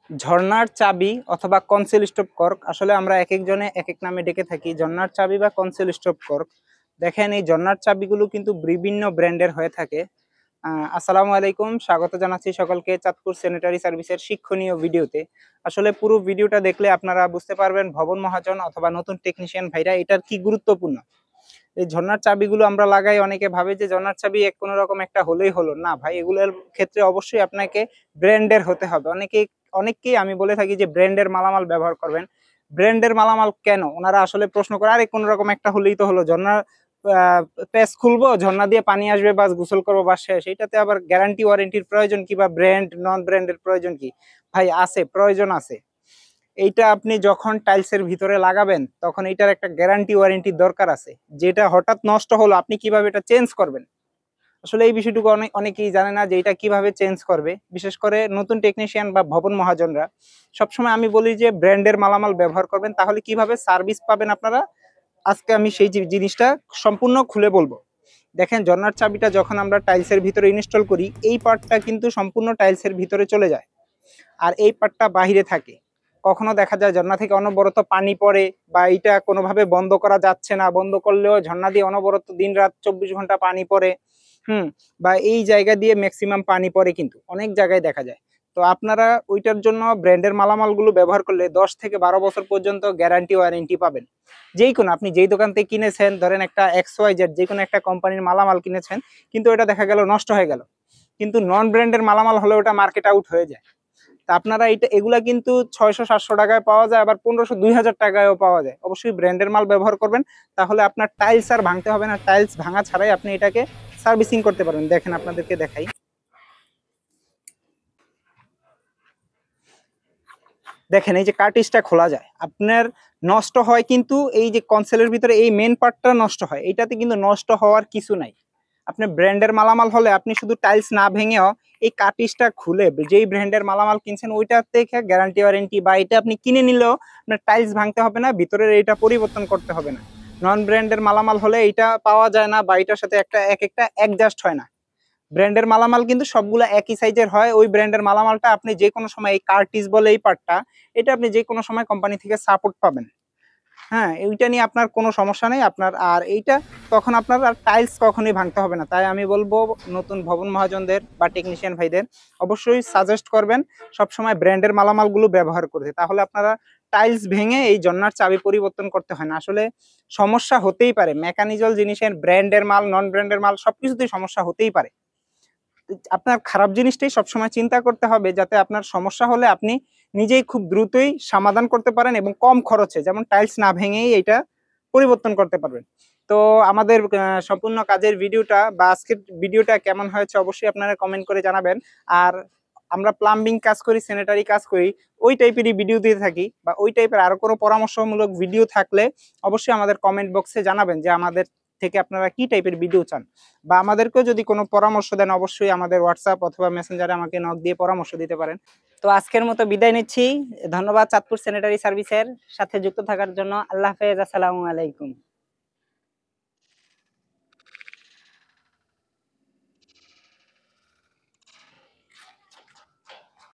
ঝর্ণার চাবি অথবা কনসিল স্টপ কর্ক, আসলে আমরা এক একজনে এক এক নামে ডেকে থাকি। ঝর্ণার চাবি বা কনসিল স্টপ কর্ক, দেখেন এই ঝর্ণার চাবিগুলো কিন্তু বিভিন্ন ব্র্যান্ডের হয়ে থাকে। আসসালামু আলাইকুম, স্বাগত জানাচ্ছি সকলকে চাঁদপুর স্যানিটারি সার্ভিসের শিক্ষণীয় ভিডিওতে। আসলে পুরো ভিডিওটা দেখলে আপনারা বুঝতে পারবেন ভবন মহাজন অথবা নতুন টেকনিশিয়ান ভাইরা এটার কি গুরুত্বপূর্ণ। এই ঝর্ণার চাবিগুলো আমরা লাগাই, অনেকে ভাবে যে ঝর্ণার চাবি কোনো রকম একটা হলেই হলো না ভাই, এগুলোর ক্ষেত্রে অবশ্যই আপনাকে ব্র্যান্ডের হতে হবে। অনেককেই আমি বলে থাকি যে ব্র্যান্ডের মালামাল ব্যবহার করবেন। ব্র্যান্ডের মালামাল কেন ওনারা আসলে প্রশ্ন করে, আরে কোনো রকম একটা হলেই তো হলো, ঝর্ণার প্যাচ খুলবো, ঝর্ণা দিয়ে পানি আসবে, বাস গোসল করবো, বাস শেষ। এটাতে আবার গ্যারান্টি ওয়ারেন্টির প্রয়োজন কি বা ব্র্যান্ড নন ব্র্যান্ডের প্রয়োজন কি? ভাই আছে, প্রয়োজন আছে। এইটা আপনি যখন টাইলসের ভিতরে লাগাবেন তখন এইটার একটা গ্যারান্টি ওয়ারেন্টির দরকার আছে। যেটা হঠাৎ নষ্ট হলো আপনি কিভাবে এটা চেঞ্জ করবেন, আসলে এই বিষয়টুকু অনেকেই জানে না যে এটা কিভাবে চেঞ্জ করবে। বিশেষ করে নতুন টেকনিশিয়ান বা ভবন মহাজনরা সবসময় আমি বলি যে ব্র্যান্ডের মালামাল ব্যবহার করবেন, তাহলে কিভাবে সার্ভিস পাবেন আপনারা। আজকে আমি সেই জিনিসটা সম্পূর্ণ খুলে বলবো। দেখেন, ঝর্ণার চাবিটা যখন আমরা টাইলসের ভিতরে ইনস্টল করি, এই পার্টটা কিন্তু সম্পূর্ণ টাইলসের ভিতরে চলে যায়, আর এই পার্টটা বাহিরে থাকে। কখনো দেখা যায় ঝর্ণা থেকে অনবরত পানি পড়ে, বা এটা কোনোভাবে বন্ধ করা যাচ্ছে না, বন্ধ করলেও ঝর্ণা দিয়ে অনবরত দিন রাত 24 ঘন্টা পানি পড়ে। বা এই জায়গা দিয়ে ম্যাক্সিমাম পানি পড়ে, কিন্তু অনেক জায়গায় দেখা যায়। তো আপনারা ওইটার জন্য ব্র্যান্ডের মালামালগুলো ব্যবহার করলে 10 থেকে 12 বছর পর্যন্ত গ্যারান্টি ওয়ারেন্টি পাবেন। যেই কোনো আপনি যেই দোকান থেকে কিনেছেন, ধরেন একটা XYZ যে কোনো একটা কোম্পানির মালামাল কিনেছেন, কিন্তু ওটা দেখা গেল নষ্ট হয়ে গেল, কিন্তু নন ব্র্যান্ডের মালামাল হলে ওটা মার্কেট আউট হয়ে যায়। তা আপনারা এগুলা কিন্তু 600-700 টাকায় পাওয়া যায়, আবার 1500-2000 টাকায়ও পাওয়া যায়। অবশ্যই ব্র্যান্ডের মাল ব্যবহার করবেন, তাহলে আপনার টাইলস আর ভাঙতে হবে না। টাইলস ভাঙা ছাড়াই আপনি এটাকে সার্ভিসিং করতে পারবেন। দেখেন, আপনাদেরকে দেখাই। দেখেন, এই যে কার্টিজটা খোলা যায়, আপনার নষ্ট হয় কিন্তু এই যে কনসেলের ভিতরে এই মেন পার্টটা নষ্ট হয়, এইটাতে কিন্তু নষ্ট হওয়ার কিছু নাই। আপনি ব্র্যান্ডের মালামাল হলে আপনি শুধু টাইলস না ভেঙেও এই কার্টিজটা খুলে যেই ব্র্যান্ডের মালামাল কিনছেন ওইটার থেকে গ্যারান্টি ওয়ারেন্টি, বা এটা আপনি কিনে নিলেও আপনার টাইলস ভাঙতে হবে না, ভিতরের এইটা পরিবর্তন করতে হবে না। নন ব্র্যান্ডের মালামাল হলে এইটা পাওয়া যায় না, বা এটার সাথে একটা অ্যাডজাস্ট হয় না। ব্র্যান্ডের মালামাল কিন্তু সবগুলো একই সাইজের হয়। ওই ব্র্যান্ডের মালামালটা আপনি যে কোনো সময়, এই কার্টিজ বলে এই পার্টটা, এটা আপনি যে কোনো সময় কোম্পানি থেকে সাপোর্ট পাবেন। হ্যাঁ, এইটা নিয়ে আপনার কোনো সমস্যা নেই। আপনার আর এইটা তখন আপনার আর টাইলস কখনোই ভাঙতে হবে না। তাই আমি বলবো নতুন ভবন মহাজনদের বা টেকনিশিয়ান ভাইদের অবশ্যই সাজেস্ট করবেন সবসময় ব্র্যান্ডের মালামালগুলো ব্যবহার করতে, তাহলে আপনারা টাইলস ভেঙে এই জন্নার চাবি পরিবর্তন করতে হয় না। আসলে সমস্যা হতেই পারে, মেকানিক্যাল জিনিসের ব্র্যান্ডের মাল নন ব্র্যান্ডের মাল সবকিছুতেই সমস্যা হতেই পারে। আপনার খারাপ জিনিসটাই সবসময় চিন্তা করতে হবে, যাতে আপনার সমস্যা হলে আপনি নিজেই খুব দ্রুতই সমাধান করতে পারেন এবং কম খরচে, যেমন টাইলস না ভেঙেই এটা পরিবর্তন করতে পারবেন। তো আমাদের সম্পূর্ণ কাজের ভিডিওটা বা আজকের ভিডিওটা কেমন হয়েছে অবশ্যই আপনারা কমেন্ট করে জানাবেন। আর আমরা প্লাম্বিং কাজ করি, স্যানিটারি কাজ করি, ওই টাইপেরই ভিডিও দিয়ে থাকি, বা ওই টাইপের আরো কোনো পরামর্শমূলক ভিডিও থাকলে অবশ্যই আমাদের কমেন্ট বক্সে জানাবেন যে আমাদের থেকে আপনারা কি টাইপের ভিডিও চান, বা আমাদেরকেও যদি কোনো পরামর্শ দেন অবশ্যই আমাদের হোয়াটসঅ্যাপ অথবা মেসেঞ্জারে আমাকে নক দিয়ে পরামর্শ দিতে পারেন। তো আজকের মতো বিদায় নিচ্ছি। ধন্যবাদ চাঁদপুর স্যানিটারি সার্ভিসের সাথে যুক্ত থাকার জন্য। আল্লাহ হাফেজ, আসসালামু আলাইকুম।